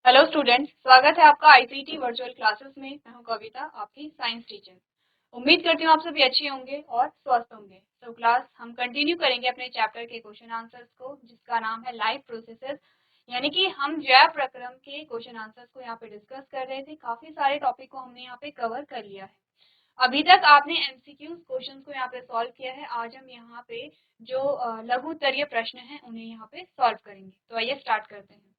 Hello students, स्वागत है आपका आईसीटी वर्चुअल क्लासेस में। मैं हूं कविता, आपकी साइंस टीचर। उम्मीद करती हूँ आप सभी अच्छे होंगे और स्वस्थ होंगे। तो क्लास हम कंटिन्यू करेंगे अपने चैप्टर के क्वेश्चन आंसर्स को, जिसका नाम है लाइफ प्रोसेसेस। यानी कि हम जैव प्रक्रम के क्वेश्चन आंसर्स को यहाँ पे डिस्कस कर रहे थे। काफी सारे टॉपिक को हमने यहाँ पे कवर कर लिया है। अभी तक आपने एमसीक्यू क्वेश्चन को यहाँ पे सॉल्व किया है। आज हम यहाँ पे जो लघु उत्तरीय प्रश्न है उन्हें यहाँ पे सॉल्व करेंगे। तो आइए स्टार्ट करते हैं।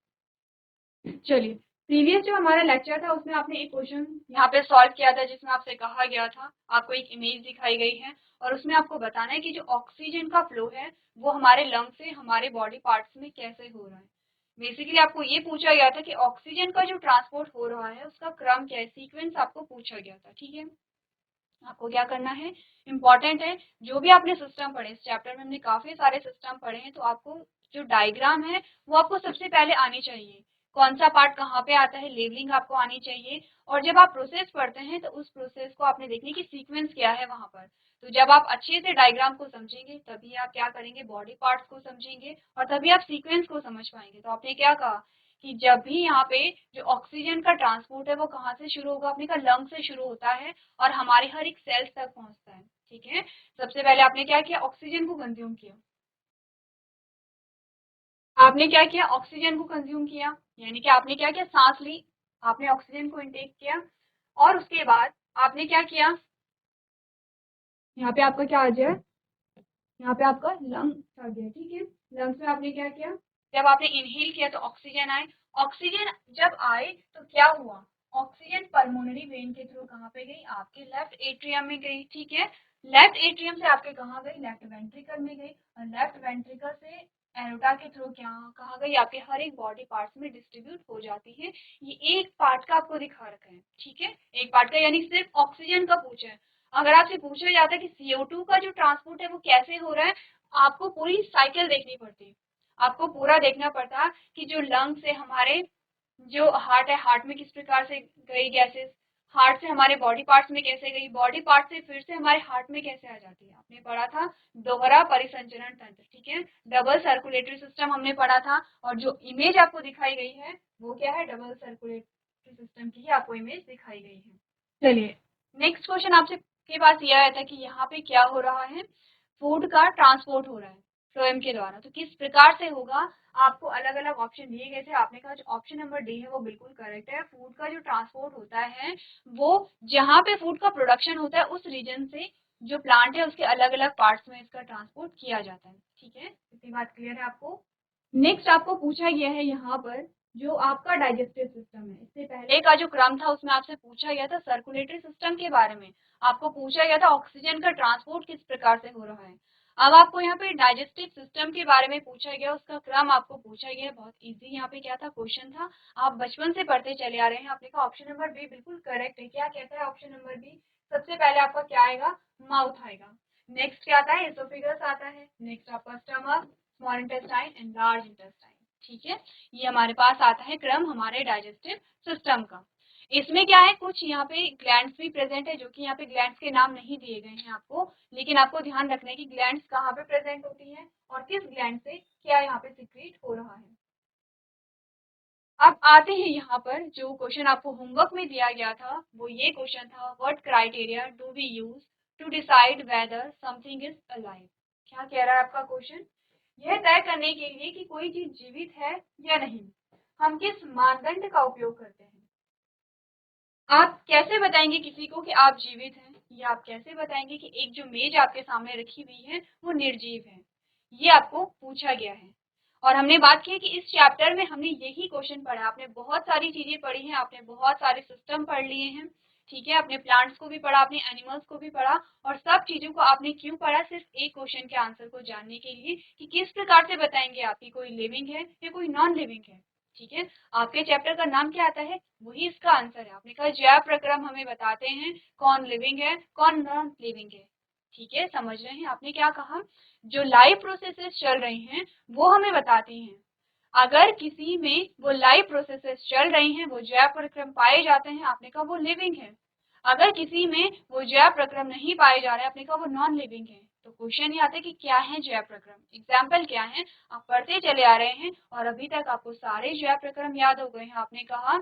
चलिए, प्रीवियस जो हमारा लेक्चर था उसमें आपने एक क्वेश्चन यहाँ पे सॉल्व किया था, जिसमें आपसे कहा गया था, आपको एक इमेज दिखाई गई है और उसमें आपको बताना है कि जो ऑक्सीजन का फ्लो है वो हमारे लंग से हमारे बॉडी पार्ट्स में कैसे हो रहा है। बेसिकली आपको ये पूछा गया था कि ऑक्सीजन का जो ट्रांसपोर्ट हो रहा है उसका क्रम क्या है, सीक्वेंस आपको पूछा गया था। ठीक है, आपको क्या करना है, इंपॉर्टेंट है। जो भी आपने सिस्टम पढ़े, इस चैप्टर में हमने काफी सारे सिस्टम पढ़े हैं, तो आपको जो डायग्राम है वो आपको सबसे पहले आनी चाहिए। कौन सा पार्ट कहाँ पे आता है, लेवलिंग आपको आनी चाहिए। और जब आप प्रोसेस पढ़ते हैं तो उस प्रोसेस को आपने देखने की सीक्वेंस क्या है वहां पर। तो जब आप अच्छे से डायग्राम को समझेंगे तभी आप क्या करेंगे, बॉडी पार्ट्स को समझेंगे और तभी आप सीक्वेंस को समझ पाएंगे। तो आपने क्या कहा कि जब भी यहाँ पे जो ऑक्सीजन का ट्रांसपोर्ट है वो कहाँ से शुरू होगा, आपने कहा लंग से शुरू होता है और हमारे हर एक सेल्स तक पहुंचता है। ठीक है, सबसे पहले आपने क्या किया, ऑक्सीजन को कंज्यूम किया। आपने क्या किया, ऑक्सीजन को कंज्यूम किया, यानी कि आपने क्या किया, सांस ली, आपने ऑक्सीजन को इंटेक किया। और उसके बाद आपने क्या किया, यहाँ पे आपका क्या आ जाए, यहाँ पे आपका लंग्स आ गया। ठीक है, लंग्स में आपने क्या किया, जब आपने इनहेल किया तो ऑक्सीजन आए। ऑक्सीजन जब आए तो क्या हुआ, ऑक्सीजन पल्मोनरी वेन के थ्रू कहाँ पे गई, आपके लेफ्ट एट्रियम में गई। ठीक है, लेफ्ट एट्रियम से आपके कहाँ गई, लेफ्ट वेंट्रिकल में गई और लेफ्ट वेंट्रिकल से एरोटा के थ्रू क्या कहाँ गई, आपके हर एक बॉडी पार्ट्स में डिस्ट्रीब्यूट हो जाती है। ये एक पार्ट का आपको दिखा रखा है। ठीक है, एक पार्ट का, यानी सिर्फ ऑक्सीजन का पूछा है। अगर आपसे पूछा जाता है कि CO2 का जो ट्रांसपोर्ट है वो कैसे हो रहा है, आपको पूरी साइकिल देखनी पड़ती है। आपको पूरा देखना पड़ता कि जो लंग से हमारे जो हार्ट है, हार्ट में किस प्रकार से गई गैसेस, हार्ट से हमारे बॉडी पार्ट्स में कैसे गई, बॉडी पार्ट से फिर से हमारे हार्ट में कैसे आ जाती है। आपने पढ़ा था दोहरा परिसंचरण तंत्र। ठीक है, डबल सर्कुलेटरी सिस्टम हमने पढ़ा था। और जो इमेज आपको दिखाई गई है वो क्या है, डबल सर्कुलेटरी सिस्टम की ही आपको इमेज दिखाई गई है। चलिए, नेक्स्ट क्वेश्चन आपसे के पास ये आया था कि यहाँ पे क्या हो रहा है, फूड का ट्रांसपोर्ट हो रहा है फ्लोएम के द्वारा। तो किस प्रकार से होगा, आपको अलग अलग ऑप्शन दिए गए थे। आपने कहा जो ऑप्शन नंबर डी है वो बिल्कुल करेक्ट है। फूड का जो ट्रांसपोर्ट होता है वो जहाँ पे फूड का प्रोडक्शन होता है उस रीजन से जो प्लांट है उसके अलग अलग पार्ट्स में इसका ट्रांसपोर्ट किया जाता है। ठीक है, इतनी बात क्लियर है आपको। नेक्स्ट आपको पूछा गया है यहाँ पर जो आपका डाइजेस्टिव सिस्टम है, इससे पहले का जो क्रम था उसमें आपसे पूछा गया था सर्कुलेटरी सिस्टम के बारे में। आपको पूछा गया था ऑक्सीजन का ट्रांसपोर्ट किस प्रकार से हो रहा है। अब आपको यहाँ पे डाइजेस्टिव सिस्टम के बारे में पूछा गया, उसका क्रम आपको पूछा गया। बहुत इजी यहाँ पे क्या था, क्वेश्चन था, आप बचपन से पढ़ते चले आ रहे हैं। आपने कहा ऑप्शन नंबर बी बिल्कुल करेक्ट है। क्या कहता है ऑप्शन नंबर बी, सबसे पहले आपका क्या आएगा, माउथ आएगा। नेक्स्ट क्या आता है, एसोफेगस आता है। नेक्स्ट आपका stomach, small intestine and large intestine. ठीक है, ये हमारे पास आता है क्रम हमारे डाइजेस्टिव सिस्टम का। इसमें क्या है, कुछ यहाँ पे ग्लैंड्स भी प्रेजेंट है, जो कि यहाँ पे ग्लैंड्स के नाम नहीं दिए गए हैं आपको, लेकिन आपको ध्यान रखना है कि ग्लैंड्स कहाँ पे प्रेजेंट होती है और किस ग्लैंड से क्या यहाँ पे सिक्रीट हो रहा है। अब आते हैं यहाँ पर, जो क्वेश्चन आपको होमवर्क में दिया गया था वो ये क्वेश्चन था, what criteria do we use to decide whether something is alive. क्या कह रहा है आपका क्वेश्चन, यह तय करने के लिए कि कोई चीज जीवित है या नहीं हम किस मानदंड का उपयोग करते हैं। आप कैसे बताएंगे किसी को कि आप जीवित हैं, या आप कैसे बताएंगे कि एक जो मेज आपके सामने रखी हुई है वो निर्जीव है। ये आपको पूछा गया है। और हमने बात की कि इस चैप्टर में हमने यही क्वेश्चन पढ़ा। आपने बहुत सारी चीजें पढ़ी हैं, आपने बहुत सारे सिस्टम पढ़ लिए हैं। ठीक है, आपने प्लांट्स को भी पढ़ा, आपने एनिमल्स को भी पढ़ा, और सब चीजों को आपने क्यों पढ़ा, सिर्फ एक क्वेश्चन के आंसर को जानने के लिए कि किस प्रकार से बताएंगे आप कि कोई लिविंग है या कोई नॉन लिविंग है। ठीक है, आपके चैप्टर का नाम क्या आता है, वही इसका आंसर है। आपने कहा जैव प्रक्रम हमें बताते हैं कौन लिविंग है कौन नॉन लिविंग है। ठीक है, समझ रहे हैं, आपने क्या कहा, जो लाइव प्रोसेसेस चल रही हैं वो हमें बताती हैं। अगर किसी में वो लाइव प्रोसेसेस चल रही हैं, वो जैव प्रक्रम पाए जाते हैं, आपने कहा वो लिविंग है। अगर किसी में वो जैव प्रक्रम नहीं पाए जा रहे हैं, आपने कहा वो नॉन लिविंग है। तो क्वेश्चन ये आता है कि क्या है ज्या प्रक्रम, एग्जाम्पल क्या है, आप पढ़ते चले आ रहे हैं और अभी तक आपको सारे ज्या प्रक्रम याद हो गए हैं। आपने कहा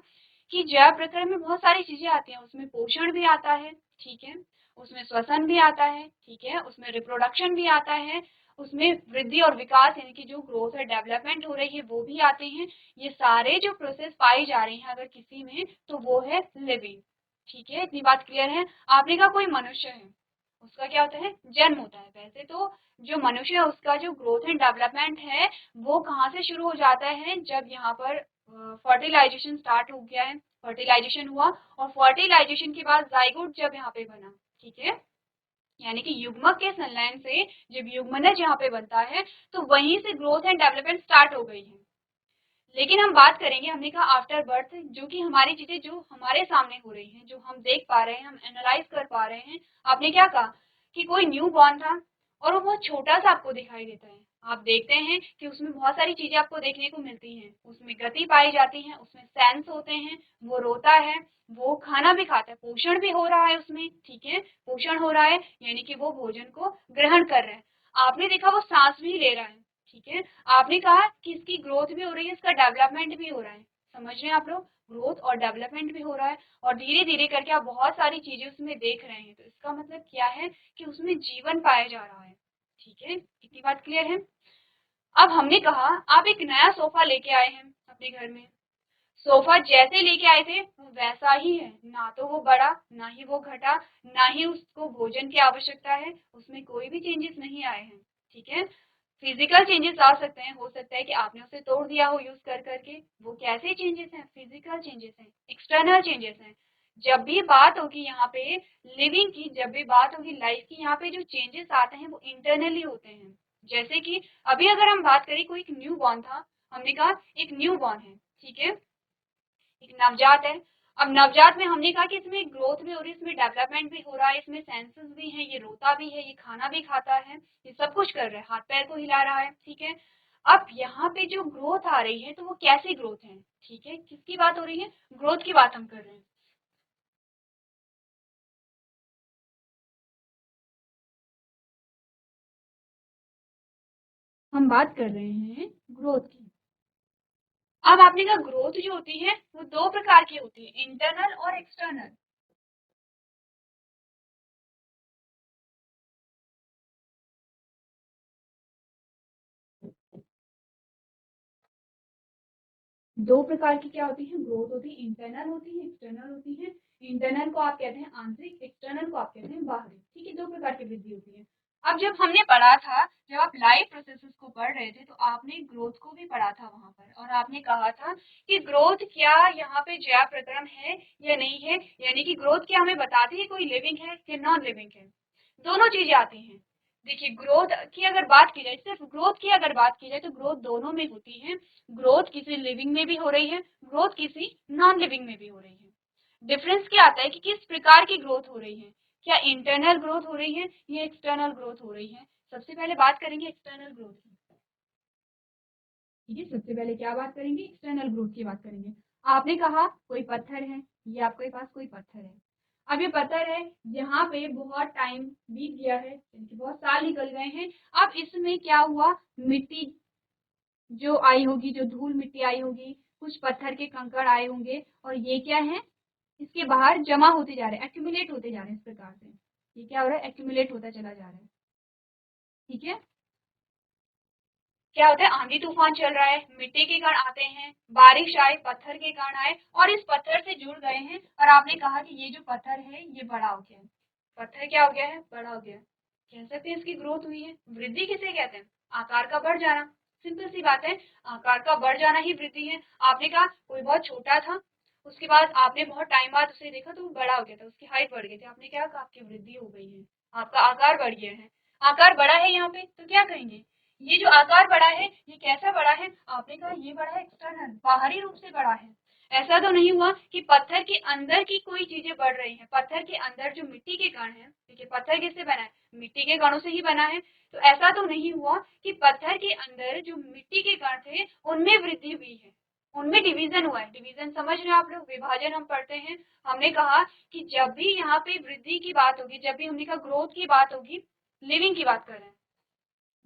कि ज्या प्रक्रम में बहुत सारी चीजें आती हैं, उसमें पोषण भी आता है, ठीक है, उसमें श्वसन भी आता है, ठीक है, उसमें रिप्रोडक्शन भी आता है, उसमें वृद्धि और विकास यानी कि जो ग्रोथ और डेवलपमेंट हो रही है वो भी आते हैं। ये सारे जो प्रोसेस पाई जा रही हैं अगर किसी में, तो वो है लिविंग, ठीक है, इतनी बात क्लियर है। आपने कहा कोई मनुष्य है, उसका क्या होता है, जन्म होता है। वैसे तो जो मनुष्य है उसका जो ग्रोथ एंड डेवलपमेंट है वो कहाँ से शुरू हो जाता है, जब यहाँ पर फर्टिलाइजेशन स्टार्ट हो गया है, फर्टिलाइजेशन हुआ और फर्टिलाइजेशन के बाद जाइगोट जब यहाँ पे बना, ठीक है, यानी कि युग्मक के संलयन से जब युग्मनज यहाँ पे बनता है तो वहीं से ग्रोथ एंड डेवलपमेंट स्टार्ट हो गई है। लेकिन हम बात करेंगे, हमने कहा आफ्टर बर्थ, जो कि हमारी चीजें जो हमारे सामने हो रही हैं, जो हम देख पा रहे हैं, हम एनालाइज कर पा रहे हैं। आपने क्या कहा कि कोई न्यू बॉर्न था और वो बहुत छोटा सा आपको दिखाई देता है। आप देखते हैं कि उसमें बहुत सारी चीजें आपको देखने को मिलती हैं, उसमें गति पाई जाती है, उसमें सेंस होते हैं, वो रोता है, वो खाना भी खाता है, पोषण भी हो रहा है उसमें, ठीक है, पोषण हो रहा है यानी कि वो भोजन को ग्रहण कर रहा है। आपने देखा वो सांस भी ले रहा है, ठीक है, आपने कहा कि इसकी ग्रोथ भी हो रही है, इसका डेवलपमेंट भी हो रहा है। समझ रहे हैं आप लोग, ग्रोथ और डेवलपमेंट भी हो रहा है और धीरे धीरे करके आप बहुत सारी चीजें उसमें देख रहे हैं। तो इसका मतलब क्या है कि उसमें जीवन पाया जा रहा है, ठीक है, इतनी बात क्लियर है। अब हमने कहा आप एक नया सोफा लेके आए हैं अपने घर में, सोफा जैसे लेके आए थे वो वैसा ही है, ना तो वो बढ़ा ना ही वो घटा, ना ही उसको भोजन की आवश्यकता है, उसमें कोई भी चेंजेस नहीं आए हैं, ठीक है। फिजिकल चेंजेस आ सकते हैं, हो सकता है कि आपने उसे तोड़ दिया हो यूज कर करके, वो कैसे चेंजेस हैं, फिजिकल चेंजेस हैं, एक्सटर्नल चेंजेस हैं। जब भी बात होगी यहाँ पे लिविंग की, जब भी बात होगी लाइफ की, यहाँ पे जो चेंजेस आते हैं वो इंटरनली होते हैं। जैसे कि अभी अगर हम बात करें, कोई एक न्यू बॉर्न था, हमने कहा एक न्यू बॉर्न है, ठीक है, एक नवजात है। अब नवजात में हमने कहा कि इसमें ग्रोथ भी हो रही है, इसमें डेवलपमेंट भी हो रहा है, इसमें सेंसेस भी हैं, ये रोता भी है, ये खाना भी खाता है, ये सब कुछ कर रहा है, हाथ पैर को हिला रहा है, ठीक है। अब यहाँ पे जो ग्रोथ आ रही है तो वो कैसी ग्रोथ है, ठीक है, किसकी बात हो रही है, ग्रोथ की बात हम कर रहे हैं। हम बात कर रहे हैं ग्रोथ की। अब आपने कहा ग्रोथ जो होती है वो दो प्रकार की होती है, इंटरनल और एक्सटर्नल। दो प्रकार की क्या होती है, ग्रोथ होती है, इंटरनल होती है, एक्सटर्नल होती है। इंटरनल को आप कहते हैं आंतरिक, एक्सटर्नल को आप कहते हैं बाहरी, ठीक है, दो प्रकार की वृद्धि होती है। अब जब हमने पढ़ा था, जब आप लाइफ प्रोसेसेस को पढ़ रहे थे तो आपने ग्रोथ को भी पढ़ा था वहां पर, और आपने कहा था कि ग्रोथ क्या यहाँ पे ज्या प्रक्रम है या नहीं है, यानी कि ग्रोथ क्या हमें बताती है कोई लिविंग है कि नॉन लिविंग है, दोनों चीजें आती हैं। देखिए ग्रोथ की अगर बात की जाए, सिर्फ ग्रोथ की अगर बात की जाए तो ग्रोथ दोनों में होती है, ग्रोथ किसी लिविंग में भी हो रही है, ग्रोथ किसी नॉन लिविंग में भी हो रही है। डिफरेंस क्या आता है कि किस प्रकार की ग्रोथ हो रही है, क्या इंटरनल ग्रोथ हो रही है या एक्सटर्नल ग्रोथ हो रही है। सबसे पहले बात करेंगे एक्सटर्नल ग्रोथ की, ठीक है, सबसे पहले क्या बात करेंगे, एक्सटर्नल ग्रोथ की बात करेंगे। आपने कहा कोई पत्थर है, ये आपके पास कोई पत्थर है, अब ये पत्थर है, यहाँ पे बहुत टाइम बीत गया है, बहुत साल निकल गए हैं। अब इसमें क्या हुआ, मिट्टी जो आई होगी, जो धूल मिट्टी आई होगी, कुछ पत्थर के कंकड़ आए होंगे और ये क्या है, इसके बाहर जमा होते जा रहे हैं, एक्यूमुलेट होते जा रहे हैं, इस प्रकार से ये क्या हो रहा है, एक्यूमुलेट होता चला जा रहा है, ठीक है। क्या होता है, आंधी तूफान चल रहा है, मिट्टी के कण आते हैं, बारिश आए, पत्थर के कण आए और इस पत्थर से जुड़ गए हैं, और आपने कहा कि ये जो पत्थर है ये बड़ा हो गया है, पत्थर क्या हो गया है, बड़ा हो गया, कह सकते हैं इसकी ग्रोथ हुई है। वृद्धि किसे कहते हैं, आकार का बढ़ जाना, सिंपल सी बात है, आकार का बढ़ जाना ही वृद्धि है। आपने कहा कोई बहुत छोटा था, उसके बाद आपने बहुत टाइम बाद उसे देखा तो वो बड़ा हो गया था, उसकी हाइट बढ़ गई थी, आपने क्या कहा, आपकी वृद्धि हो गई है, आपका आकार बढ़ गया है। आकार बढ़ा है यहाँ पे तो क्या कहेंगे, ये जो आकार बढ़ा है ये कैसा बढ़ा है, आपने कहा ये बढ़ा है एक्सटर्नल, बाहरी रूप से बढ़ा है। ऐसा तो नहीं हुआ कि पत्थर के अंदर की कोई चीजें बढ़ रही हैं, पत्थर के अंदर जो मिट्टी के कण हैं, देखिए पत्थर किससे बना है, मिट्टी के कणों से ही बना है, तो ऐसा तो नहीं हुआ कि पत्थर के अंदर जो मिट्टी के कण थे उनमें वृद्धि हुई है, उनमें डिवीजन हुआ है। डिवीजन समझ रहे हैं आप लोग, विभाजन हम पढ़ते हैं। हमने कहा कि जब भी यहाँ पे वृद्धि की बात होगी, जब भी हमने कहा ग्रोथ की बात होगी, लिविंग की बात कर रहे हैं।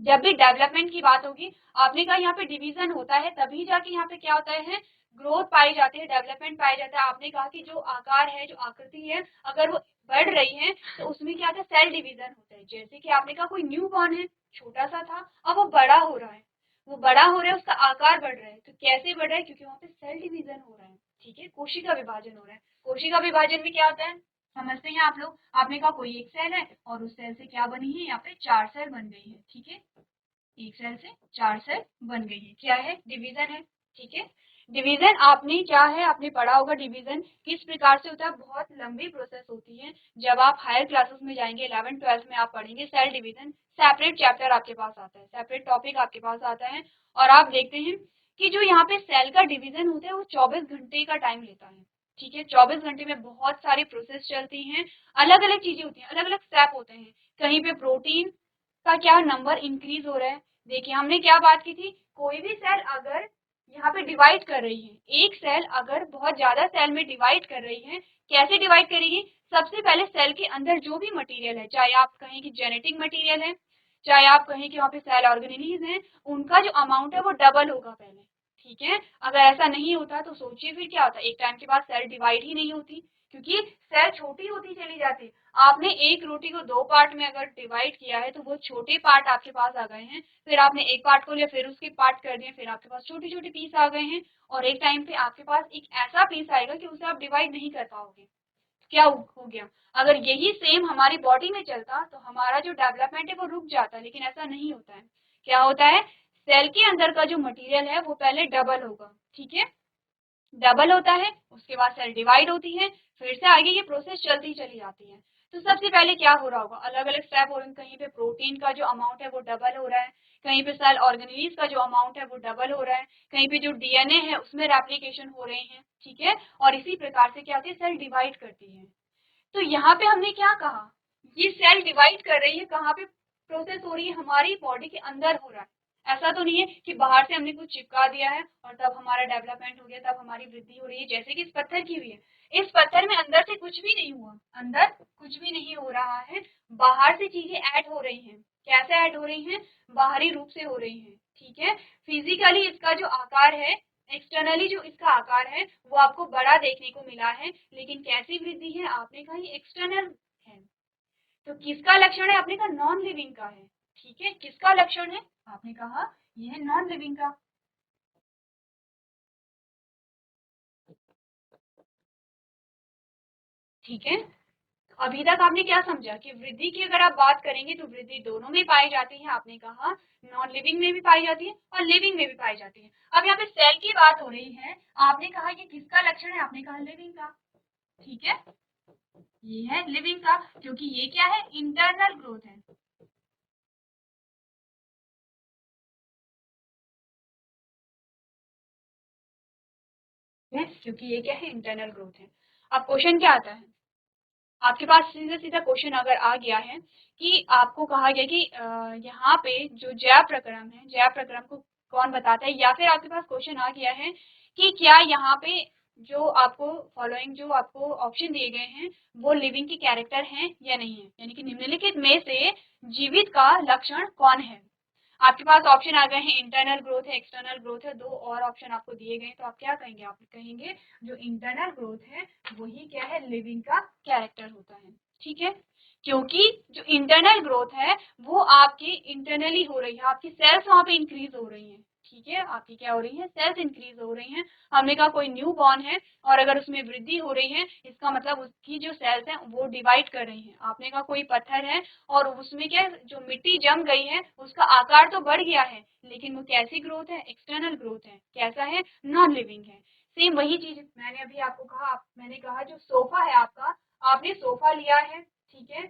जब भी डेवलपमेंट की बात होगी, आपने कहा यहाँ पे डिवीजन होता है तभी जाके यहाँ पे क्या होता है, ग्रोथ पाई जाती है, डेवलपमेंट पाया जाता है। आपने कहा कि जो आकार है, जो आकृति है, अगर वो बढ़ रही है तो उसमें क्या होता है, सेल डिवीजन होता है। जैसे कि आपने कहा कोई न्यू बॉर्न है, छोटा सा था, अब वो बड़ा हो रहा है, वो बड़ा हो रहा है, उसका आकार बढ़ रहा है। तो कैसे बढ़ रहा है, क्योंकि वहां पे सेल डिवीजन हो रहा है, ठीक है, कोशिका विभाजन हो रहा है। कोशिका विभाजन में क्या होता है, समझते हैं आप लोग। आपने कहा कोई एक सेल है और उस सेल से क्या बनी है, यहाँ पे 4 सेल बन गई है, ठीक है, एक सेल से 4 सेल बन गई है, क्या है, डिवीजन है, ठीक है। डिवीजन आपने क्या है, आपने पढ़ा होगा डिवीजन किस प्रकार से होता है, बहुत लंबी प्रोसेस होती है। जब आप हायर क्लासेस में जाएंगे, 11th 12th में आप पढ़ेंगे सेल डिवीजन, सेपरेट चैप्टर आपके पास आता है, सेपरेट टॉपिक आपके पास आता है। और आप देखते हैं कि जो यहाँ पे सेल का डिवीजन होता है वो 24 घंटे का टाइम लेता है, ठीक है। 24 घंटे में बहुत सारी प्रोसेस चलती हैं, अलग अलग चीजें होती हैं, अलग अलग स्टेप होते हैं। कहीं पे प्रोटीन का क्या नंबर इंक्रीज हो रहा है। देखिए हमने क्या बात की थी, कोई भी सेल अगर यहाँ पे डिवाइड कर रही है, एक सेल अगर बहुत ज्यादा सेल में डिवाइड कर रही है, कैसे डिवाइड करेगी, सबसे पहले सेल के अंदर जो भी मटेरियल है, चाहे आप कहें कि जेनेटिक मटेरियल है, चाहे आप कहें कि वहाँ पे सेल ऑर्गेनेलीज है, उनका जो अमाउंट है वो डबल होगा पहले, ठीक है। अगर ऐसा नहीं होता तो सोचिए फिर क्या होता, एक टाइम के बाद सेल डिवाइड ही नहीं होती, क्योंकि सेल छोटी होती चली जाती। आपने एक रोटी को 2 पार्ट में अगर डिवाइड किया है तो वो छोटे पार्ट आपके पास आ गए हैं, फिर आपने एक पार्ट को लिया, फिर उसके पार्ट कर दिए, फिर आपके पास छोटे छोटे पीस आ गए हैं, और एक टाइम पे आपके पास एक ऐसा पीस आएगा कि उसे आप डिवाइड नहीं कर पाओगे। क्या हो गया, अगर यही सेम हमारी बॉडी में चलता तो हमारा जो डेवलपमेंट है वो रुक जाता, लेकिन ऐसा नहीं होता है। क्या होता है, सेल के अंदर का जो मटेरियल है वो पहले डबल होगा, ठीक है, डबल होता है, उसके बाद सेल डिवाइड होती है, फिर से आगे ये प्रोसेस चलती चली जाती है। तो सबसे पहले क्या हो रहा होगा, अलग अलग स्टेप हो रहे हैं, कहीं पे प्रोटीन का जो अमाउंट है वो डबल हो रहा है, कहीं पे सेल ऑर्गेनेलीज का जो अमाउंट है वो डबल हो रहा है, कहीं पे जो डीएनए है उसमें रेप्लिकेशन हो रहे हैं, ठीक है। और इसी प्रकार से क्या होती है, सेल डिवाइड करती है। तो यहाँ पे हमने क्या कहा, ये सेल डिवाइड कर रही है, कहाँ पे प्रोसेस हो रही है, हमारी बॉडी के अंदर हो रहा है। ऐसा तो नहीं है कि बाहर से हमने कुछ चिपका दिया है और तब हमारा डेवलपमेंट हो गया, तब हमारी वृद्धि हो रही है, जैसे कि इस पत्थर की हुई है। इस पत्थर में अंदर से कुछ भी नहीं हुआ, अंदर कुछ भी नहीं हो रहा है, बाहर से चीजें ऐड हो रही हैं। कैसे ऐड हो रही हैं, बाहरी रूप से हो रही हैं, ठीक है। फिजिकली इसका जो आकार है, एक्सटर्नली जो इसका आकार है वो आपको बड़ा देखने को मिला है, लेकिन कैसी वृद्धि है, आपने कहा ये एक्सटर्नल है। तो किसका लक्षण है, आपने कहा नॉन लिविंग का है, ठीक है। किसका लक्षण है, आपने कहा ये है नॉन लिविंग का, ठीक है। अभी तक आपने क्या समझा कि वृद्धि की अगर आप बात करेंगे तो वृद्धि दोनों में पाई जाती है, आपने कहा नॉन लिविंग में भी पाई जाती है और लिविंग में भी पाई जाती है। अब यहाँ पे सेल की बात हो रही है, आपने कहा ये किसका लक्षण है, आपने कहा लिविंग का, ठीक है, ये है लिविंग का, क्योंकि ये क्या है, इंटरनल ग्रोथ है, क्योंकि ये क्या है, इंटरनल ग्रोथ है। अब क्वेश्चन क्या आता है, आपके पास सीधा सीधा क्वेश्चन अगर आ गया है कि आपको कहा गया कि यहाँ पे जो जैव प्रक्रम है, जैव प्रक्रम को कौन बताता है, या फिर आपके पास क्वेश्चन आ गया है कि क्या यहाँ पे जो आपको फॉलोइंग जो आपको ऑप्शन दिए गए हैं वो लिविंग के कैरेक्टर हैं या नहीं है, यानी कि निम्नलिखित में से जीवित का लक्षण कौन है। आपके पास ऑप्शन आ गए हैं, इंटरनल ग्रोथ है, एक्सटर्नल ग्रोथ है, दो और ऑप्शन आपको दिए गए, तो आप क्या कहेंगे, आप कहेंगे जो इंटरनल ग्रोथ है वही क्या है, लिविंग का कैरेक्टर होता है, ठीक है। क्योंकि जो इंटरनल ग्रोथ है वो आपकी इंटरनली हो रही है, आपकी सेल्स वहां पे इंक्रीज हो रही हैं, ठीक है, आपकी क्या हो रही है, सेल्स इंक्रीज हो रही हैं। हमने कहा कोई न्यू बॉर्न है और अगर उसमें वृद्धि हो रही है, इसका मतलब उसकी जो सेल्स हैं वो डिवाइड कर रही हैं। आपने कहा कोई पत्थर है और उसमें क्या जो मिट्टी जम गई है उसका आकार तो बढ़ गया है, लेकिन वो कैसी ग्रोथ है, एक्सटर्नल ग्रोथ है, कैसा है, नॉन लिविंग है। सेम वही चीज मैंने अभी आपको कहा, मैंने कहा जो सोफा है आपका, आपने सोफा लिया है, ठीक है,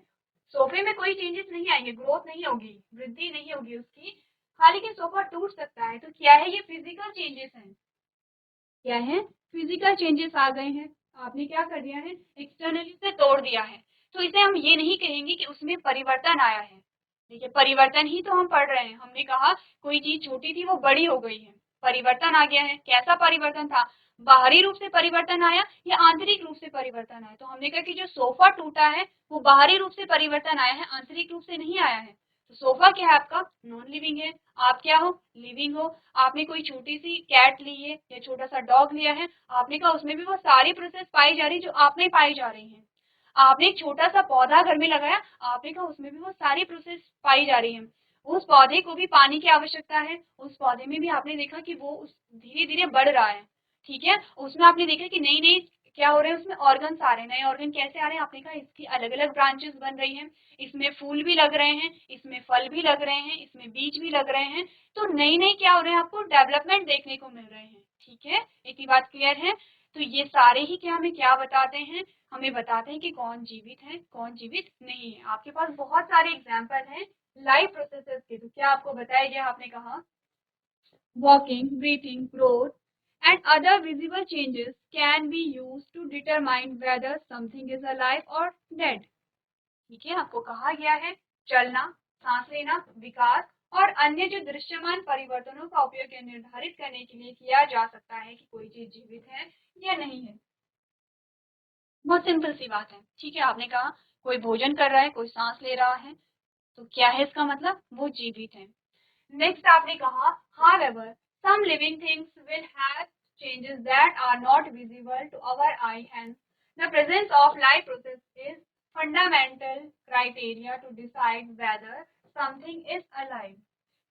सोफे में कोई चेंजेस नहीं आएंगे, ग्रोथ नहीं होगी, वृद्धि नहीं होगी उसकी, हाँ, लेकिन सोफा टूट सकता है। तो क्या है, ये फिजिकल चेंजेस हैं, क्या है, फिजिकल चेंजेस आ गए हैं, आपने क्या कर दिया है, एक्सटर्नली से तोड़ दिया है। तो इसे हम ये नहीं कहेंगे कि उसमें परिवर्तन आया है, देखिए परिवर्तन ही तो हम पढ़ रहे हैं। हमने कहा कोई चीज छोटी थी वो बड़ी हो गई है, परिवर्तन आ गया है, कैसा परिवर्तन था, बाहरी रूप से परिवर्तन आया या आंतरिक रूप से परिवर्तन आया। तो हमने कहा कि जो सोफा टूटा है वो बाहरी रूप से परिवर्तन आया है, आंतरिक रूप से नहीं आया है। तो सोफा क्या है आपका, नॉन लिविंग है, आप क्या हो, लिविंग हो। आपने कोई छोटी सी कैट ली है या छोटा सा डॉग लिया है, आपने कहा उसमें भी वो सारी प्रोसेस पाई जा रही जो आप में पाई जा रही है। आपने एक छोटा सा पौधा घर में लगाया, आपने कहा उसमें भी वो सारी प्रोसेस पाई जा रही है। उस पौधे को भी पानी की आवश्यकता है, उस पौधे में भी आपने देखा कि वो उस धीरे धीरे बढ़ रहा है, ठीक है। उसमें आपने देखा कि नई नई क्या हो रहे हैं, उसमें ऑर्गन्स आ रहे हैं। नए ऑर्गन कैसे आ रहे हैं, आपने कहा इसकी अलग अलग ब्रांचेस बन रही हैं, इसमें फूल भी लग रहे हैं, इसमें फल भी लग रहे हैं, इसमें बीज भी लग रहे हैं। तो नई नई क्या हो रहे हैं, आपको डेवलपमेंट देखने को मिल रहे हैं, ठीक है। इतनी बात क्लियर है। तो ये सारे ही क्या हमें क्या बताते हैं, हमें बताते हैं कि कौन जीवित है कौन जीवित नहीं है। आपके पास बहुत सारे एग्जाम्पल हैं लाइफ प्रोसेसेस के। तो क्या आपको बताया गया, आपने कहा walking, breathing, growth and other visible changes can be used to determine whether something is alive or dead। ठीक है, आपको कहा गया है चलना, सांस लेना, विकास और अन्य जो दृश्यमान परिवर्तनों का उपयोग निर्धारित करने के लिए किया जा सकता है कि कोई चीज जीवित है या नहीं है। बहुत सिंपल सी बात है, ठीक है। आपने कहा कोई भोजन कर रहा है, कोई सांस ले रहा है, तो क्या है इसका मतलब, वो जीवित है। नेक्स्ट आपने कहा however some living things will have changes that are not visible to our eye, hence the presence of life process is fundamental criteria to decide whether something is alive।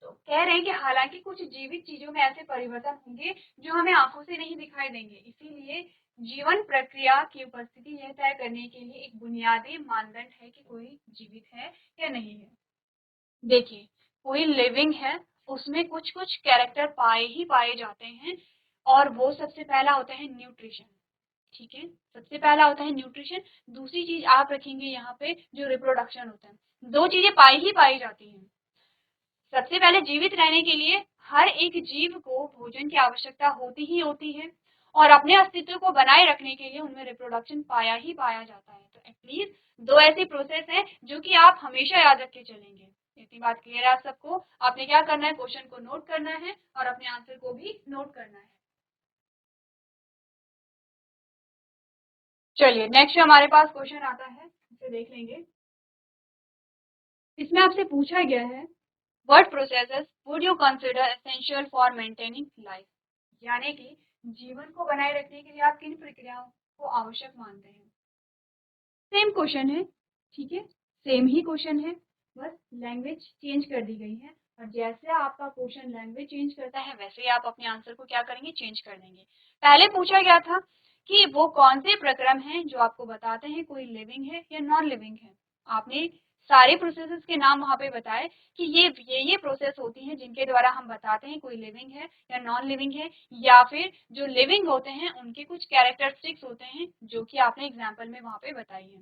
तो कह रहे हैं कि हालांकि कुछ जीवित चीजों में ऐसे परिवर्तन होंगे जो हमें आंखों से नहीं दिखाई देंगे, इसीलिए जीवन प्रक्रिया की उपस्थिति यह तय करने के लिए एक बुनियादी मानदंड है कि कोई जीवित है या नहीं है। देखिए, कोई लिविंग है, उसमें कुछ कुछ कैरेक्टर पाए ही पाए जाते हैं, और वो सबसे पहला होता है न्यूट्रिशन, ठीक है। सबसे पहला होता है न्यूट्रिशन। दूसरी चीज आप रखेंगे यहाँ पे जो रिप्रोडक्शन होता है। दो चीजें पाई ही पाई जाती हैं। सबसे पहले जीवित रहने के लिए हर एक जीव को भोजन की आवश्यकता होती ही होती है, और अपने अस्तित्व को बनाए रखने के लिए उनमें रिप्रोडक्शन पाया ही पाया जाता है। तो एटलीस्ट दो ऐसी प्रोसेस है जो कि आप हमेशा याद रख के चलेंगे। इतनी बात क्लियर है आप सबको। आपने क्या करना है, क्वेश्चन को नोट करना है और अपने आंसर को भी नोट करना है। चलिए नेक्स्ट हमारे पास क्वेश्चन आता है, इसे देख लेंगे। इसमें आपसे पूछा गया है What processes would you consider essential for maintaining life? यानी कि जीवन को बनाए रखने के लिए आप किन प्रक्रियाओं को आवश्यक मानते हैं। सेम क्वेश्चन है, ठीक है, सेम ही क्वेश्चन है, बस लैंग्वेज चेंज कर दी गई है। और जैसे आपका क्वेश्चन लैंग्वेज चेंज करता है वैसे ही आप अपने आंसर को क्या करेंगे, चेंज कर देंगे। पहले पूछा गया था कि वो कौन से प्रक्रम हैं जो आपको बताते हैं कोई लिविंग है या नॉन लिविंग है। आपने सारे प्रोसेसेस के नाम वहाँ पे बताए कि ये प्रोसेस होती हैं जिनके द्वारा हम बताते हैं कोई लिविंग है या नॉन लिविंग है, या फिर जो लिविंग होते हैं उनके कुछ कैरेक्टरिस्टिक्स होते हैं जो कि आपने एग्जाम्पल में वहाँ पे बताई है।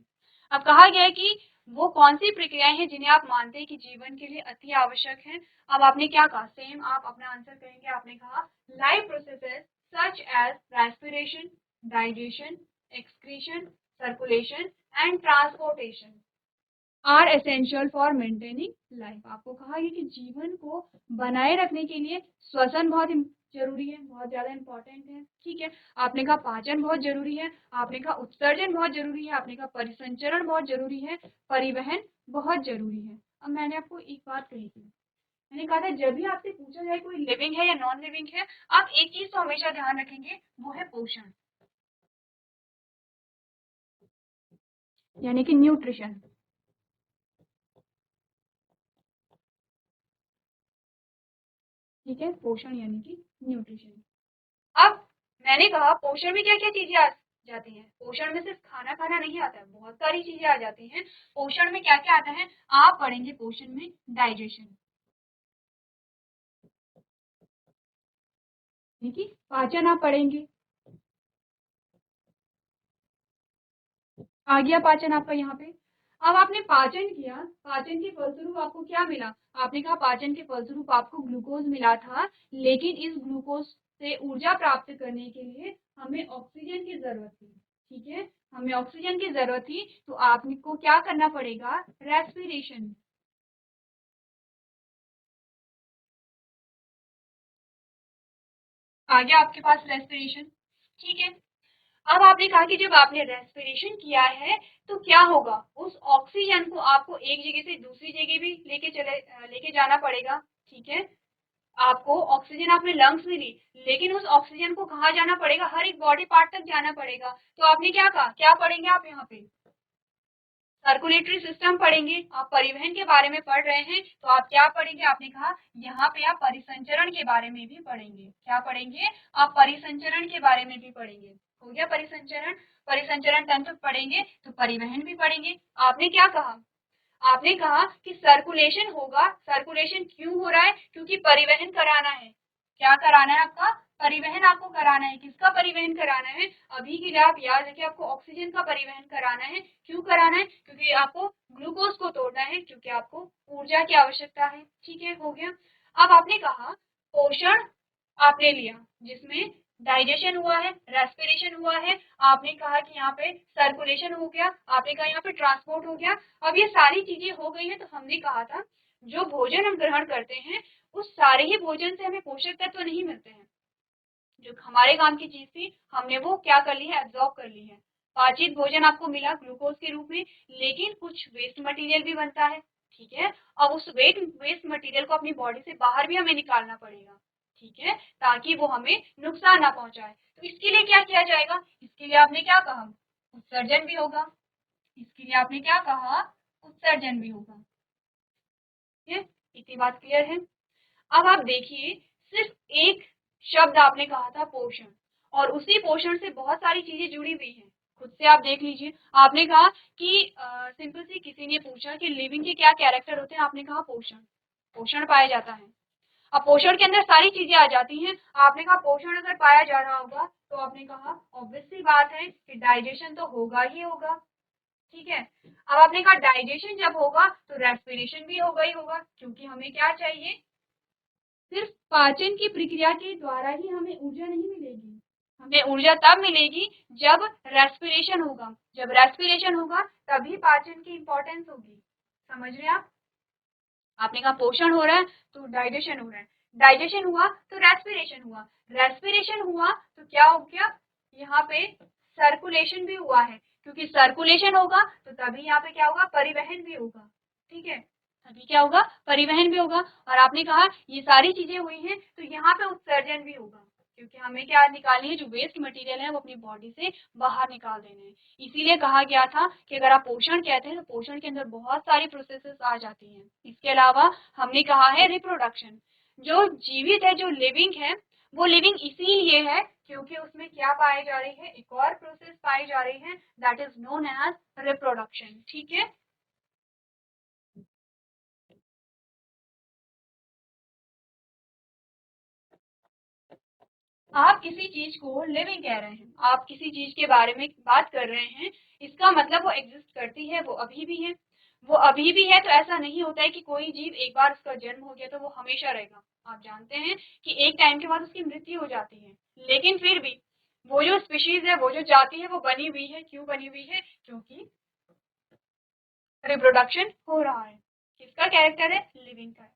अब कहा गया है कि वो कौन सी प्रक्रियाएं हैं जिन्हें आप मानते हैं कि जीवन के लिए अति आवश्यक है। अब आपने क्या कहा, सेम आप अपना आंसर करेंगे। आपने कहा life processes such as respiration, digestion, excretion, circulation and transportation are essential for maintaining life. आपको कहा गया कि जीवन को बनाए रखने के लिए श्वसन बहुत जरूरी है, बहुत ज्यादा इंपॉर्टेंट है, ठीक है। आपने कहा पाचन बहुत जरूरी है, आपने कहा उत्सर्जन बहुत जरूरी है, आपने कहा परिसंचरण बहुत जरूरी है, परिवहन बहुत जरूरी है। अब मैंने आपको एक बात कही थी, मैंने कहा था जब भी आपसे पूछा जाए कोई लिविंग है या नॉन लिविंग है, आप एक चीज तो हमेशा ध्यान रखेंगे, वो है पोषण, यानी कि न्यूट्रिशन, ठीक है। पोषण यानी कि न्यूट्रिशन। अब मैंने कहा पोषण में क्या क्या चीजें आ जाती हैं। पोषण में सिर्फ खाना खाना नहीं आता है, बहुत सारी चीजें आ जाती हैं। पोषण में क्या क्या आता है आप पढ़ेंगे पोषण में, डाइजेशन, ठीक है, पाचन आप पढ़ेंगे, आ गया पाचन आपका यहाँ पे। अब आपने पाचन किया, पाचन के फलस्वरूप आपको क्या मिला, आपने कहा पाचन के फलस्वरूप आपको ग्लूकोज मिला था, लेकिन इस ग्लूकोज से ऊर्जा प्राप्त करने के लिए हमें ऑक्सीजन की जरूरत थी, ठीक है, हमें ऑक्सीजन की जरूरत थी। तो आपको क्या करना पड़ेगा, रेस्पिरेशन। आ गया आपके पास रेस्पिरेशन, ठीक है। अब आपने कहा कि जब आपने रेस्पिरेशन किया है तो क्या होगा, उस ऑक्सीजन को आपको एक जगह से दूसरी जगह भी लेके जाना पड़ेगा। ठीक है, आपको ऑक्सीजन आपने लंग्स में ली, लेकिन उस ऑक्सीजन को कहाँ जाना पड़ेगा, हर एक बॉडी पार्ट तक जाना पड़ेगा। तो आपने क्या कहा, क्या पढ़ेंगे आप यहाँ पे, सर्कुलेटरी सिस्टम पढ़ेंगे। आप परिवहन के बारे में पढ़ रहे हैं तो आप क्या पढ़ेंगे, आपने कहा यहाँ पे आप परिसंचरण के बारे में भी पढ़ेंगे। क्या पढ़ेंगे, आप परिसंचरण के बारे में भी पढ़ेंगे। हो गया परिसंचरण, परिसंचरण तंत्र पढ़ेंगे तो परिवहन भी पढ़ेंगे। आपने क्या कहा, आपने कहा कि सर्कुलेशन होगा। सर्कुलेशन क्यों हो रहा है, क्योंकि परिवहन कराना है। क्या कराना है आपका, परिवहन आपको कराना है। किसका परिवहन कराना है, अभी के लिए आप याद रखिए, आपको ऑक्सीजन का परिवहन कराना है। क्यों कराना है, क्योंकि आपको ग्लूकोज को तोड़ना है, क्योंकि आपको ऊर्जा की आवश्यकता है। ठीक है, हो गया। अब आपने कहा पोषण आपने लिया, जिसमें डाइजेशन हुआ है, रेस्पिरेशन हुआ है। आपने कहा कि यहाँ पे सर्कुलेशन हो गया, आपने कहा यहाँ पे ट्रांसपोर्ट हो गया। अब ये सारी चीजें हो गई है तो हमने कहा था जो भोजन हम ग्रहण करते हैं उस सारे ही भोजन से हमें पोषक तत्व तो नहीं मिलते हैं। जो हमारे काम की चीज थी हमने वो क्या कर ली है, एब्जॉर्ब कर ली है। पाचित भोजन आपको मिला ग्लूकोज के रूप में, लेकिन कुछ वेस्ट मटेरियल भी बनता है। ठीक है, अब उस वेस्ट मटेरियल को अपनी बॉडी से बाहर भी हमें निकालना पड़ेगा। ठीक है, ताकि वो हमें नुकसान ना पहुंचाए। तो इसके लिए क्या किया जाएगा, इसके लिए आपने क्या कहा, उत्सर्जन भी होगा। इसके लिए आपने क्या कहा, उत्सर्जन भी होगा। ठीक है, इतनी बात क्लियर है। अब आप देखिए, सिर्फ एक शब्द आपने कहा था पोषण, और उसी पोषण से बहुत सारी चीजें जुड़ी हुई हैं। खुद से आप देख लीजिए, आपने कहा कि सिंपल सी किसी ने पूछा कि लिविंग के क्या कैरेक्टर होते हैं, आपने कहा पोषण, पोषण पाया जाता है। अब पोषण के अंदर सारी चीजें आ जाती हैं। आपने कहा पोषण अगर पाया जा रहा होगा तो आपने कहा ऑब्वियस सी बात है कि डाइजेशन तो होगा ही होगा। ठीक है, अब आपने कहा डाइजेशन जब होगा तो रेस्पिरेशन भी होगा ही होगा, क्योंकि हमें क्या चाहिए, सिर्फ पाचन की प्रक्रिया के द्वारा ही हमें ऊर्जा नहीं मिलेगी। हमें ऊर्जा तब मिलेगी जब रेस्पिरेशन होगा। जब रेस्पिरेशन होगा तभी पाचन की इंपॉर्टेंस होगी। समझ रहे हैं आप, आपने कहा पोषण हो रहा है तो डाइजेशन हो रहा है, डाइजेशन हुआ तो रेस्पिरेशन हुआ, रेस्पिरेशन हुआ तो क्या हो गया, यहाँ पे सर्कुलेशन भी हुआ है, क्योंकि सर्कुलेशन होगा तो तभी यहाँ पे क्या होगा, परिवहन भी होगा। ठीक है, तभी क्या होगा, परिवहन भी होगा। और आपने कहा ये सारी चीजें हुई हैं तो यहाँ पे उत्सर्जन भी होगा, क्योंकि हमें क्या निकालनी है, जो वेस्ट मटेरियल है वो अपनी बॉडी से बाहर निकाल देने हैं। इसीलिए कहा गया था कि अगर आप पोषण कहते हैं तो पोषण के अंदर बहुत सारी प्रोसेसेस आ जाती हैं। इसके अलावा हमने कहा है रिप्रोडक्शन, जो जीवित है, जो लिविंग है, वो लिविंग इसीलिए है क्योंकि उसमें क्या पाई जा रही है, एक और प्रोसेस पाई जा रही है, that is known as reproduction. ठीक है, आप किसी चीज को लिविंग कह रहे हैं, आप किसी चीज के बारे में बात कर रहे हैं, इसका मतलब वो एग्जिस्ट करती है, वो अभी भी है। वो अभी भी है तो ऐसा नहीं होता है कि कोई जीव एक बार उसका जन्म हो गया तो वो हमेशा रहेगा। आप जानते हैं कि एक टाइम के बाद उसकी मृत्यु हो जाती है, लेकिन फिर भी वो जो स्पीशीज है, वो जो जाति है, वो बनी हुई है। क्यों बनी हुई है, क्योंकि रिप्रोडक्शन हो रहा है। किसका कैरेक्टर है, लिविंग का है।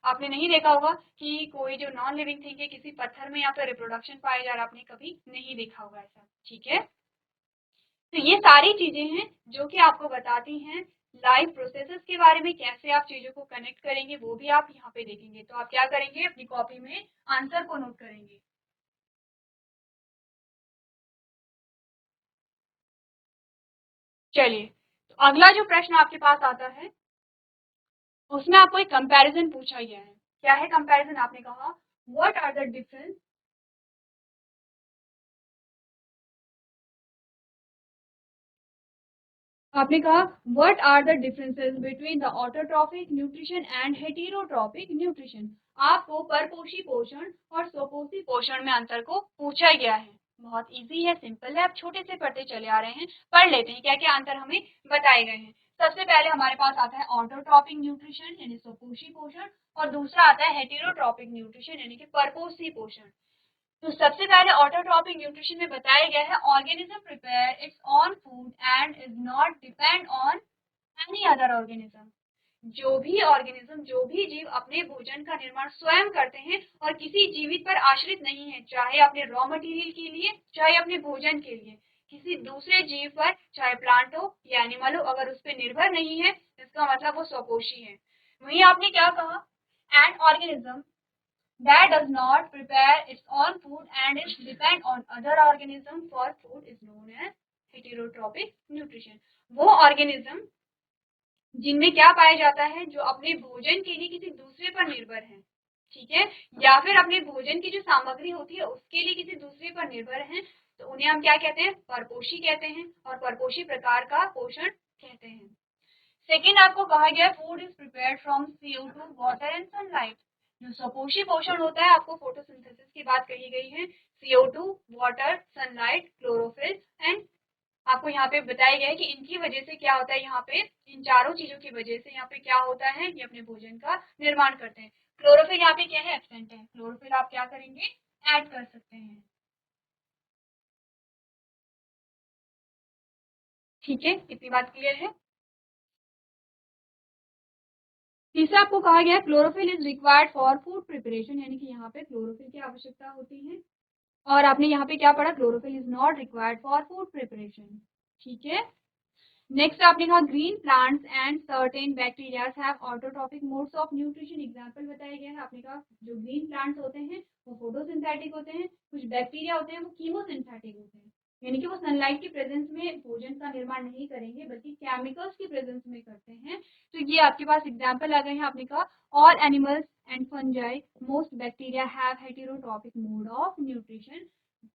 आपने नहीं देखा होगा कि कोई जो नॉन लिविंग थिंग है किसी पत्थर में या फिर रिप्रोडक्शन पाया जा रहा, आपने कभी नहीं देखा होगा ऐसा। ठीक है, तो ये सारी चीजें हैं जो कि आपको बताती हैं लाइव प्रोसेसेस के बारे में, कैसे आप चीजों को कनेक्ट करेंगे वो भी आप यहाँ पे देखेंगे। तो आप क्या करेंगे, अपनी कॉपी में आंसर को नोट करेंगे। चलिए, तो अगला जो प्रश्न आपके पास आता है उसमें आपको एक कंपैरिजन पूछा गया है। क्या है कंपैरिजन, आपने कहा व्हाट आर द डिफरेंस, आपने कहा what are the differences between the autotrophic nutrition and heterotrophic nutrition. आपको परपोषी पोषण और स्वपोषी पोषण में अंतर को पूछा गया है। बहुत इजी है, सिंपल है, आप छोटे से पढ़ते चले आ रहे हैं। पढ़ लेते हैं क्या क्या अंतर हमें बताए गए हैं। सबसे पहले हमारे पास आता है ऑटोट्रॉपिक न्यूट्रिशन यानी स्वपोषी पोषण, और दूसरा आता है हेटेरोट्रॉपिक न्यूट्रिशन यानी कि परपोषी पोषण। तो सबसे पहले ऑटोट्रॉपिक न्यूट्रिशन में बताया गया है organism prepare its own food and is not depend on any other organism. जो भी ऑर्गेनिज्म, जो भी जीव अपने भोजन का निर्माण स्वयं करते हैं और किसी जीवित पर आश्रित नहीं है, चाहे अपने रॉ मटेरियल के लिए, चाहे अपने भोजन के लिए, किसी दूसरे जीव पर, चाहे प्लांट हो या एनिमल हो, अगर उस पर निर्भर नहीं है, इसका मतलब वो स्वपोषी है। वहीं आपने क्या कहा, an organism that does not prepare its own food and is depend on other organism for food is known as heterotrophic nutrition। वो ऑर्गेनिज्म जिनमें क्या पाया जाता है, जो अपने भोजन के लिए किसी दूसरे पर निर्भर है, ठीक है, या फिर अपने भोजन की जो सामग्री होती है उसके लिए किसी दूसरे पर निर्भर है, तो उन्हें हम क्या कहते हैं, परपोषी कहते हैं, और परपोषी प्रकार का पोषण कहते हैं। सेकेंड आपको कहा गया food is prepared from CO2, water and sunlight. जो स्वपोषी पोषण होता है, आपको फोटोसिंथेसिस की बात कही गई है, CO2, water, sunlight, chlorophyll and आपको यहाँ पे बताया गया है कि इनकी वजह से क्या होता है, यहाँ पे इन चारों चीजों की वजह से यहाँ पे क्या होता है, ये अपने भोजन का निर्माण करते हैं। क्लोरोफिल यहाँ पे क्या है, एब्सेंट है, क्लोरोफिल आप क्या करेंगे, ऐड कर सकते हैं। ठीक है, इतनी बात क्लियर है। तीसरा आपको कहा गया chlorophyll is required for food preparation, यानी कि यहाँ पे क्लोरोफिल की आवश्यकता होती है, और आपने यहाँ पे क्या पढ़ा, chlorophyll is not required for food preparation. ठीक है, नेक्स्ट आपने कहा green plants and certain bacterias have autotrophic modes of nutrition. Example बताया गया है, आपने कहा जो ग्रीन प्लांट्स होते हैं वो फोटोसिंथेटिक होते हैं, कुछ बैक्टीरिया होते हैं वो कीमोसिंथेटिक होते हैं, यानी कि वो सनलाइट की प्रेजेंस में भोजन का निर्माण नहीं करेंगे बल्कि केमिकल्स की प्रेजेंस में करते हैं। तो ये आपके पास एग्जाम्पल आ गए हैं। आपने कहा all animals and fungi, most bacteria have heterotrophic mode of nutrition.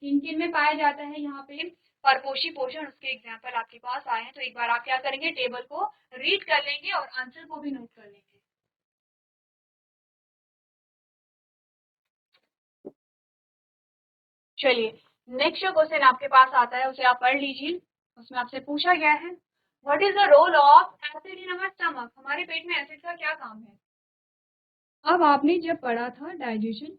किन किन में पाया जाता है यहाँ पे परपोषी पोषण, उसके एग्जाम्पल आपके पास आए हैं। तो एक बार आप क्या करेंगे, टेबल को रीड कर लेंगे और आंसर को भी नोट कर लेंगे। चलिए, नेक्स्ट जो क्वेश्चन आपके पास आता है उसे आप पढ़ लीजिए। उसमें आपसे पूछा गया है what is the role of acid in our stomach. हमारे पेट में एसिड का क्या काम है। अब आपने जब पढ़ा था डाइजेशन,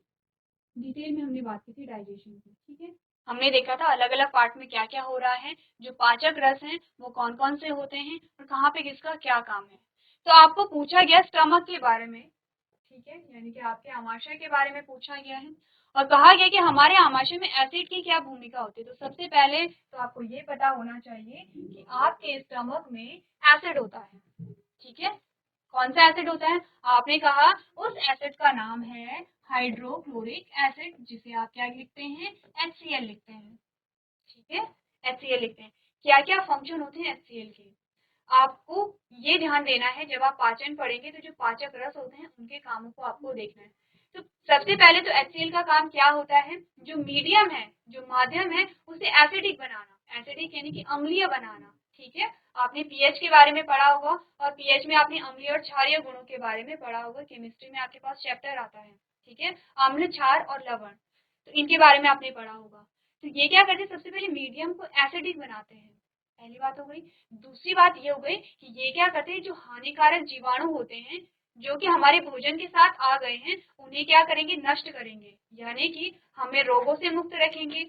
डिटेल में हमने बात की थी डाइजेशन की, ठीक है, हमने देखा था अलग अलग पार्ट में क्या क्या हो रहा है, जो पाचक रस हैं वो कौन कौन से होते हैं और कहाँ पे किसका क्या काम है। तो आपको पूछा गया स्टमक के बारे में, ठीक है, यानी कि आपके आमाशय के बारे में पूछा गया है और कहा गया कि हमारे आमाशय में एसिड की क्या भूमिका होती है। तो सबसे पहले तो आपको ये पता होना चाहिए कि आपके स्टमक में एसिड होता है, ठीक है, कौन सा एसिड होता है, आपने कहा उस एसिड का नाम है हाइड्रोक्लोरिक एसिड, जिसे आप क्या लिखते हैं, HCl लिखते हैं, ठीक है, HCl लिखते हैं। क्या क्या फंक्शन होते हैं HCl के, आपको ये ध्यान देना है। जब आप पाचन पढ़ेंगे तो जो पाचक रस होते हैं उनके कामों को आपको देखना है। तो सबसे पहले तो HCl का काम क्या होता है, जो मीडियम है, जो माध्यम है, उसे एसिडिक बनाना, एसिडिक यानी कि अम्लीय बनाना, ठीक है। आपने पीएच के बारे में पढ़ा होगा और पीएच में आपने अम्लीय और क्षारीय गुणों के बारे में पढ़ा होगा, केमिस्ट्री में आपके पास चैप्टर आता है, ठीक है, अम्ल, क्षार और लवण, तो इनके बारे में आपने पढ़ा होगा। तो ये क्या करते हैं, सबसे पहले मीडियम को एसिडिक बनाते हैं, पहली बात हो गई। दूसरी बात ये हो गई कि ये क्या करते हैं, जो हानिकारक जीवाणु होते हैं जो कि हमारे भोजन के साथ आ गए हैं उन्हें क्या करेंगे, नष्ट करेंगे, यानी कि हमें रोगों से मुक्त रखेंगे।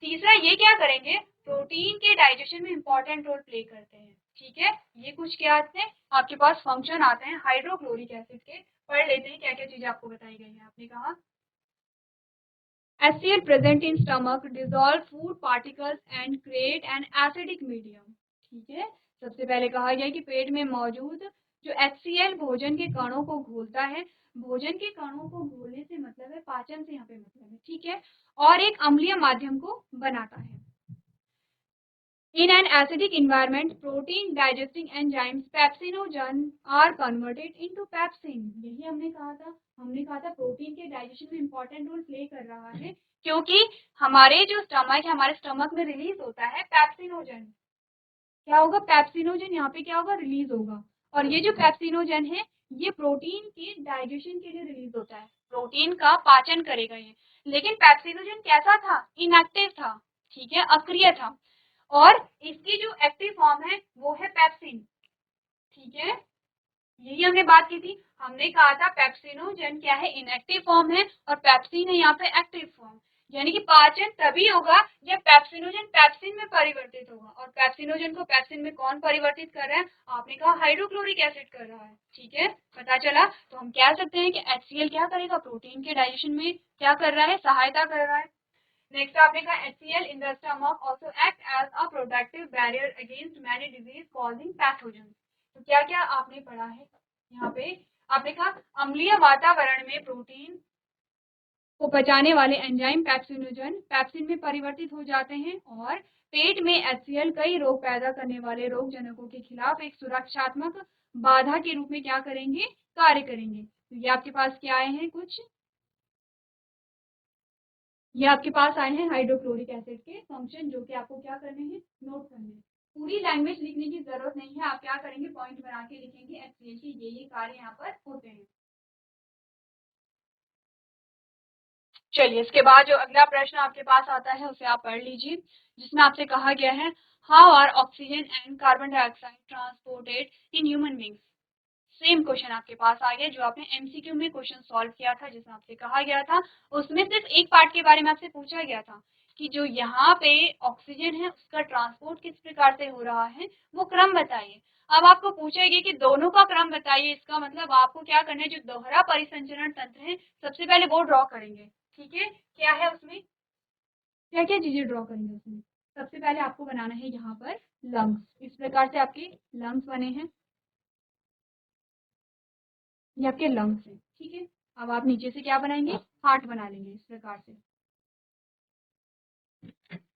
तीसरा ये क्या करेंगे, प्रोटीन के डाइजेशन में इंपॉर्टेंट रोल प्ले करते हैं, ठीक है। ये कुछ क्या आते हैं आपके पास फंक्शन आते हैं हाइड्रोक्लोरिक एसिड के, पढ़ लेते हैं क्या क्या चीजें आपको बताई गई है। आपने कहा HCl present in stomach dissolve food particles and create an acidic medium, ठीक है। सबसे पहले कहा गया कि पेट में मौजूद जो HCl भोजन के कणों को घोलता है, भोजन के कणों को घोलने से मतलब है पाचन से यहाँ पे मतलब है, ठीक है, और एक अम्लीय माध्यम को बनाता है। In an acidic environment, protein digesting enzymes pepsinogen are converted into pepsin। यही हमने कहा था प्रोटीन के डाइजेशन में इंपॉर्टेंट रोल प्ले कर रहा है, क्योंकि हमारे जो स्टमक है, हमारे स्टमक में रिलीज होता है पेप्सिनोजन। क्या होगा, पेप्सिनोजन यहाँ पे क्या होगा, रिलीज होगा, और ये जो पेप्सिनोजन है ये प्रोटीन के डाइजेशन के लिए रिलीज होता है, प्रोटीन का पाचन करेगा ये। लेकिन पेप्सिनोजन कैसा था, इनएक्टिव था, ठीक है, अक्रिय था, और इसकी जो एक्टिव फॉर्म है वो है पेप्सिन, ठीक है, यही हमने बात की थी। हमने कहा था पेप्सिनोजन क्या है, इनएक्टिव फॉर्म है और पेप्सिन है यहाँ पे एक्टिव फॉर्म। यानी कि पाचन तभी होगा जब पेप्सिनोजन पेप्सिन में परिवर्तित होगा, और पेप्सिनोजन को पेप्सिन में कौन परिवर्तित कर रहा है? आपने कहा हाइड्रोक्लोरिक एसिड कर रहा है। ठीक है, पता चला। तो हम कह सकते हैं कि HCl क्या करेगा? प्रोटीन के डाइजेशन में क्या कर रहा है? सहायता कर रहा है। नेक्स्ट आपने कहा HCl in the stomach also act as a protective barrier against many disease causing pathogen. तो क्या क्या आपने पढ़ा है यहाँ पे? आपने कहा अम्लीय वातावरण में प्रोटीन को पचाने वाले एंजाइम पेप्सिनोजन पेप्सिन में परिवर्तित हो जाते हैं, और पेट में HCl कई रोग पैदा करने वाले रोग जनकों के खिलाफ एक सुरक्षात्मक बाधा के रूप में क्या करेंगे? कार्य करेंगे। तो ये आपके पास क्या आए हैं कुछ? ये आपके पास आए हैं हाइड्रोक्लोरिक एसिड के फंक्शन, जो कि आपको क्या करने हैं? नोट करने हैं। पूरी लैंग्वेज लिखने की जरूरत नहीं है, आप क्या करेंगे? पॉइंट बना के लिखेंगे HCl के ये कार्य यहाँ पर होते हैं। चलिए, इसके बाद जो अगला प्रश्न आपके पास आता है उसे आप पढ़ लीजिए, जिसमें आपसे कहा गया है how are oxygen and carbon dioxide transported in human beings. Same question आपके पास आ गया जो आपने MCQ में क्वेश्चन सॉल्व किया था, जिसमें आपसे कहा गया था, उसमें सिर्फ एक पार्ट के बारे में आपसे पूछा गया था कि जो यहाँ पे ऑक्सीजन है उसका ट्रांसपोर्ट किस प्रकार से हो रहा है, वो क्रम बताइए। अब आपको पूछेगी कि दोनों का क्रम बताइए, इसका मतलब आपको क्या करना है? जो दोहरा परिसंचरण तंत्र है सबसे पहले वो ड्रॉ करेंगे। ठीक है, क्या है उसमें? क्या क्या चीजें ड्रॉ करेंगे उसमें? सबसे पहले आपको बनाना है यहाँ पर लंग्स। इस प्रकार से आपके लंग्स बने हैं, ये आपके लंग्स हैं। ठीक है, अब आप नीचे से क्या बनाएंगे? हार्ट बना लेंगे इस प्रकार से,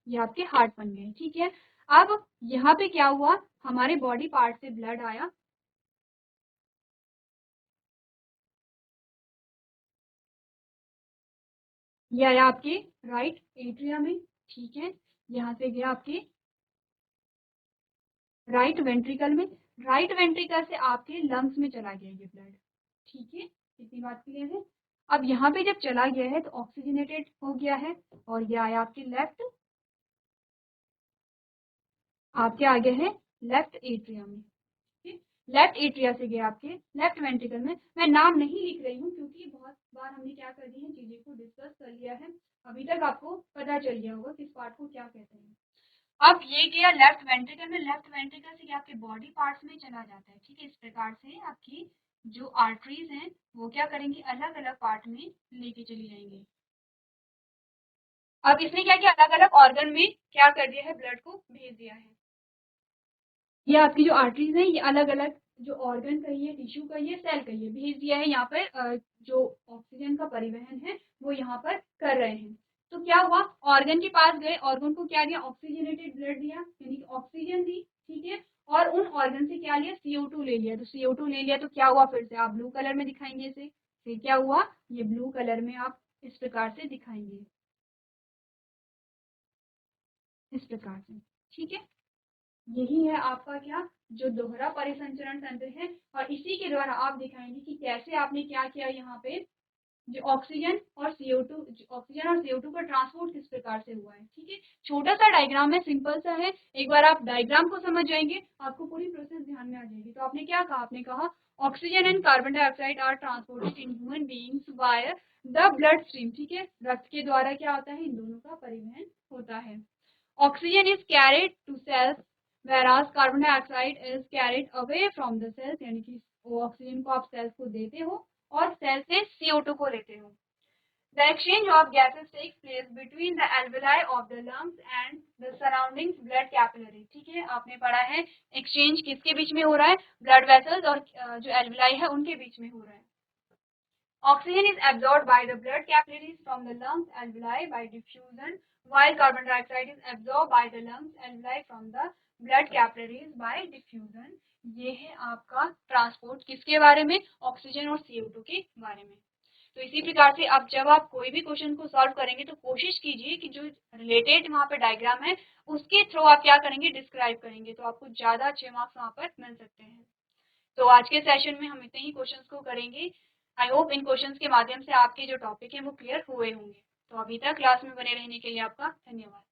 ये आपके हार्ट बन गए। ठीक है, अब यहाँ पे क्या हुआ? हमारे बॉडी पार्ट से ब्लड आया, ये आया आपके राइट एट्रिया में। ठीक है, यहाँ से गया आपके राइट वेंट्रिकल में, राइट वेंट्रिकल से आपके लंग्स में चला गया ये ब्लड। ठीक है, इतनी बात क्लियर है। अब यहाँ पे जब चला गया है तो ऑक्सीजनेटेड हो गया है, और ये आया आपके लेफ्ट, आपके आगे है लेफ्ट एट्रिया में। लेफ्ट एट्रिया से गया आपके लेफ्ट वेंट्रिकल में। मैं नाम नहीं लिख रही हूँ क्योंकि बहुत बार हमने क्या कर दी है, चीजें को डिस्कस कर लिया है, अभी तक आपको पता चल गया होगा किस पार्ट को क्या कहते हैं। अब ये गया लेफ्ट वेंट्रिकल में, लेफ्ट वेंट्रिकल से आपके बॉडी पार्ट्स में चला जाता है। ठीक है, इस प्रकार से आपकी जो आर्टरीज हैं वो क्या करेंगी? अलग अलग पार्ट में लेके चली जाएंगे। अब इसने क्या किया? अलग अलग ऑर्गन में क्या कर दिया है? ब्लड को भेज दिया है। ये आपकी जो आर्टरीज हैं ये अलग अलग जो ऑर्गन कहिए, टिश्यू कहिए, सेल कहिए, भेज दिया है यहाँ पर। जो ऑक्सीजन का परिवहन है वो यहाँ पर कर रहे हैं। तो क्या हुआ? ऑर्गन के पास गए, ऑर्गन को क्या दिया? ऑक्सीजनेटेड ब्लड दिया, यानी कि ऑक्सीजन दी। ठीक है, और उन ऑर्गन से क्या लिया? CO2 ले लिया। तो CO2 ले लिया तो क्या हुआ? फिर से आप ब्लू कलर में दिखाएंगे इसे। फिर क्या हुआ? ये ब्लू कलर में आप इस प्रकार से दिखाएंगे, इस प्रकार से। ठीक है, यही है आपका क्या? जो दोहरा परिसंचरण तंत्र है, और इसी के द्वारा आप दिखाएंगे कि कैसे आपने क्या किया यहाँ पे, जो ऑक्सीजन और CO2 का ट्रांसपोर्ट किस प्रकार से हुआ है। ठीक है, छोटा सा डायग्राम है, सिंपल सा है, एक बार आप डायग्राम को समझ जाएंगे आपको पूरी प्रोसेस ध्यान में आ जाएगी। तो आपने क्या कहा? आपने कहा oxygen and carbon dioxide are transported in human beings via the bloodstream. ठीक है, रक्त के द्वारा क्या होता है? इन दोनों का परिवहन होता है। Oxygen is carried to cells whereas carbon dioxide is carried away from the cells, यानी कि वो ऑक्सीजन को आप सेल्स को देते हो और सेल से CO2 को लेते हो। The exchange of gases takes place between the alveoli of the lungs and the surrounding blood capillary। ठीक है, आपने पढ़ा है एक्सचेंज किसके बीच में हो रहा है? ब्लड वेसल्स और जो एल्वेलाई है उनके बीच में हो रहा है। Oxygen is absorbed by the blood capillaries from the lungs alveoli by diffusion, while carbon dioxide is absorbed by the lungs alveoli from the blood capillaries by diffusion। ये है आपका ट्रांसपोर्ट किसके बारे में? ऑक्सीजन और CO2 के बारे में। तो इसी प्रकार से अब जब आप कोई भी क्वेश्चन को सॉल्व करेंगे तो कोशिश कीजिए कि जो रिलेटेड वहाँ पे डायग्राम है उसके थ्रू आप क्या करेंगे? डिस्क्राइब करेंगे, तो आपको ज़्यादा अच्छे मार्क्स वहाँ पर मिल सकते हैं। तो आज के सेशन में हम इतने ही क्वेश्चंस को करेंगे। आई होप इन क्वेश्चंस के माध्यम से आपके जो टॉपिक है वो क्लियर हुए होंगे। तो अभी तक क्लास में बने रहने के लिए आपका धन्यवाद।